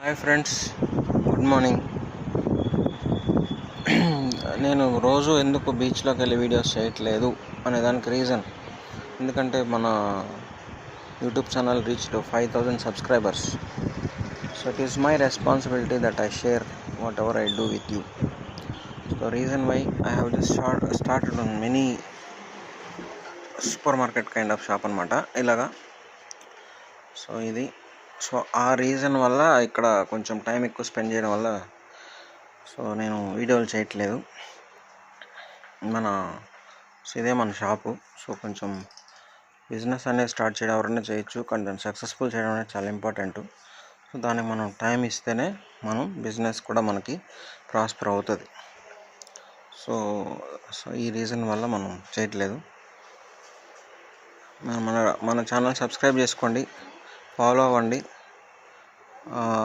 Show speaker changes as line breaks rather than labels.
Hi friends, good morning. నేను రోజు ఎందుకు బీచ్లోకి వెళ్ళి వీడియోస్ చేయట్లేదు అనే దానికి రీజన్, ఎందుకంటే మన YouTube channel reached 5,000 subscribers. So it is my responsibility that I share whatever I do with you. So reason why I have just started on mini super market kind of shop అనమాట ఇలాగా. So ఆ reason వల్ల ఇక్కడ కొంచెం time ఎక్కువ spend చేయడం వల్ల నేను వీడియోలు చేయట్లేదు. ఇదే మన షాపు. సో కొంచెం బిజినెస్ అనేది స్టార్ట్ చేయడం ఎవరైనా చేయొచ్చు, కానీ దాన్ని సక్సెస్ఫుల్ చేయడం అనేది చాలా ఇంపార్టెంట్. సో దానికి మనం టైం ఇస్తేనే మనం బిజినెస్ కూడా మనకి ప్రాస్పర్ అవుతుంది. సో ఈ రీజన్ వల్ల మనం చేయట్లేదు. మన ఛానల్ సబ్స్క్రైబ్ చేసుకోండి, ఫాలో అవ్వండి.